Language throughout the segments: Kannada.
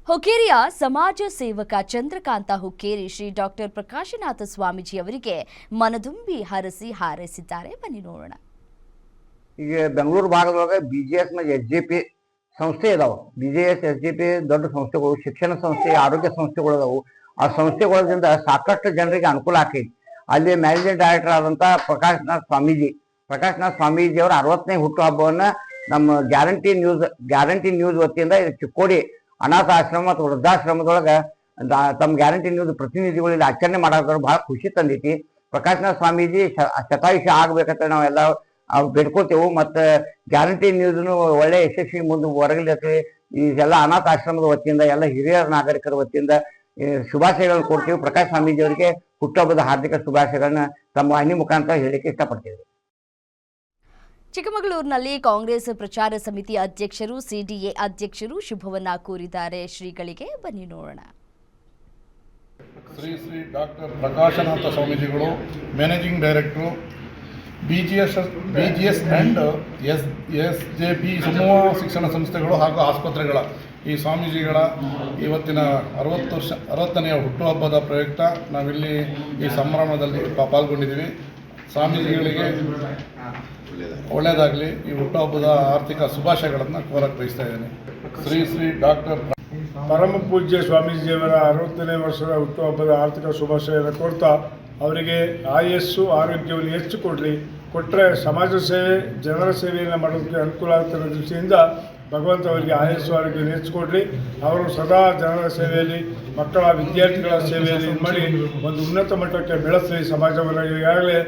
ಹುಕ್ಕೇರಿಯ ಸಮಾಜ ಸೇವಕ ಚಂದ್ರಕಾಂತ ಹುಕ್ಕೇರಿ ಶ್ರೀ ಡಾಕ್ಟರ್ ಪ್ರಕಾಶನಾಥ ಸ್ವಾಮೀಜಿ ಅವರಿಗೆ ಮನದುಂಬಿ ಹರಸಿ ಹಾರೈಸಿದ್ದಾರೆ. ಬನ್ನಿ ನೋಡೋಣ. ಈಗ ಬೆಂಗಳೂರು ಭಾಗದೊಳಗೆ BGS ಮತ್ತು SJP ಸಂಸ್ಥೆ ಇದಾವೆ. BGS SJP ದೊಡ್ಡ ಸಂಸ್ಥೆಗಳು, ಶಿಕ್ಷಣ ಸಂಸ್ಥೆ, ಆರೋಗ್ಯ ಸಂಸ್ಥೆಗಳು ಇದಾವೆ. ಆ ಸಂಸ್ಥೆಗಳಿಂದ ಸಾಕಷ್ಟು ಜನರಿಗೆ ಅನುಕೂಲ ಆಕೈತಿ. ಅಲ್ಲಿ ಮ್ಯಾನೇಜಿಂಗ್ ಡೈರೆಕ್ಟರ್ ಆದಂಥ ಪ್ರಕಾಶನಾಥ ಸ್ವಾಮೀಜಿ ಅವರ 60ನೇ ಹುಟ್ಟುಹಬ್ಬವನ್ನು ನಮ್ಮ ಗ್ಯಾರಂಟಿ ನ್ಯೂಸ್ ವತಿಯಿಂದ ಚಿಕ್ಕೋಡಿ ಅನಾಥ ಆಶ್ರಮ ಮತ್ತು ವೃದ್ಧಾಶ್ರಮದೊಳಗೆ ತಮ್ಮ ಗ್ಯಾರಂಟಿ ನ್ಯೂಸ್ ಪ್ರತಿನಿಧಿಗಳಲ್ಲಿ ಆಚರಣೆ ಮಾಡೋದ್ರ ಬಹಳ ಖುಷಿ ತಂದೈತಿ. ಪ್ರಕಾಶನಾಥ ಸ್ವಾಮೀಜಿ ಶತಾಯುಷಿ ಆಗ್ಬೇಕಂತ ನಾವೆಲ್ಲ ಬೇಡ್ಕೋತೇವೆ. ಮತ್ತು ಗ್ಯಾರಂಟಿ ನ್ಯೂಸ್ನು ಒಳ್ಳೆ ಯಶಸ್ವಿ ಮುಂದೆ ಹೊರಗಲಿಕ್ಕೆ ಈ ಎಲ್ಲ ಅನಾಥ ಆಶ್ರಮದ ವತಿಯಿಂದ ಎಲ್ಲ ಹಿರಿಯ ನಾಗರಿಕರ ವತಿಯಿಂದ ಶುಭಾಶಯಗಳನ್ನು ಕೊಡ್ತೀವಿ. ಪ್ರಕಾಶ್ ಸ್ವಾಮೀಜಿ ಅವರಿಗೆ ಹುಟ್ಟುಹಬ್ಬದ ಹಾರ್ದಿಕ ಶುಭಾಶಯಗಳನ್ನ ತಮ್ಮ ವಾಹಿನಿ ಮುಖಾಂತರ ಹೇಳಲಿಕ್ಕೆ ಇಷ್ಟಪಡ್ತೀವಿ. ಚಿಕ್ಕಮಗಳೂರಿನಲ್ಲಿ ಕಾಂಗ್ರೆಸ್ ಪ್ರಚಾರ ಸಮಿತಿ ಅಧ್ಯಕ್ಷರು CDA ಅಧ್ಯಕ್ಷರು ಶುಭವನ್ನ ಕೋರಿದ್ದಾರೆ. ಶ್ರೀಗಳಿಗೆ ಬನ್ನಿ ನೋಡೋಣ. ಶ್ರೀ ಡಾಕ್ಟರ್ ಪ್ರಕಾಶನಾಥ ಸ್ವಾಮೀಜಿಗಳು managing director BGS and SJP ಸಮೂಹ ಶಿಕ್ಷಣ ಸಂಸ್ಥೆಗಳು ಹಾಗೂ ಆಸ್ಪತ್ರೆಗಳ ಈ ಸ್ವಾಮೀಜಿಗಳ ಇವತ್ತಿನ 60ನೇ ಹುಟ್ಟುಹಬ್ಬದ ಪ್ರಯುಕ್ತ ನಾವಿಲ್ಲಿ ಈ ಸಂಭ್ರಮದಲ್ಲಿ ಪಾಲ್ಗೊಂಡಿದ್ದೀವಿ. ಸ್ವಾಮೀಜಿಗಳಿಗೆ ಒಳ್ಳೆಯದಾಗಲಿ, ಈ ಹುಟ್ಟುಹಬ್ಬದ ಆರ್ಥಿಕ ಶುಭಾಶಯಗಳನ್ನು ಕೋರಕ್ಕೆ ಬಯಸ್ತಾ ಇದ್ದೇನೆ. ಶ್ರೀ ಡಾಕ್ಟರ್ ಪರಮ ಪೂಜ್ಯ ಸ್ವಾಮೀಜಿಯವರ 60ನೇ ವರ್ಷದ ಹುಟ್ಟುಹಬ್ಬದ ಆರ್ಥಿಕ ಶುಭಾಶಯವನ್ನು ಕೋರ್ತಾ ಅವರಿಗೆ ಆಯಸ್ಸು ಆರೋಗ್ಯವನ್ನು ಹೆಚ್ಚು ಕೊಟ್ಟರೆ ಸಮಾಜ ಸೇವೆ, ಜನರ ಸೇವೆಯನ್ನು ಮಾಡೋದಕ್ಕೆ ಅನುಕೂಲ ಆಗ್ತಿರೋ ದೃಷ್ಟಿಯಿಂದ ಭಗವಂತ ಅವರಿಗೆ ಆಯಸ್ಸು ಆರೋಗ್ಯವನ್ನು ಹೆಚ್ಚು ಕೊಡಲಿ. ಅವರು ಸದಾ ಜನರ ಸೇವೆಯಲ್ಲಿ, ಮಕ್ಕಳ ವಿದ್ಯಾರ್ಥಿಗಳ ಸೇವೆಯಲ್ಲಿ ಮಾಡಿ ಒಂದು ಉನ್ನತ ಮಟ್ಟಕ್ಕೆ ಬೆಳೆಸಲಿ ಸಮಾಜವನ್ನು. ಈಗಾಗಲೇ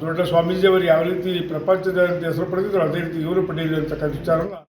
ದೊಡ್ಡ ಸ್ವಾಮೀಜಿಯವರು ಯಾವ ರೀತಿ ಪ್ರಪಂಚದ ಹೆಸರು ಪಡೆದಿದ್ರು ಅದೇ ರೀತಿ ಇವರು ಪಡೆಯಲಿ ಅಂತಕ್ಕಂಥ ವಿಚಾರವನ್ನು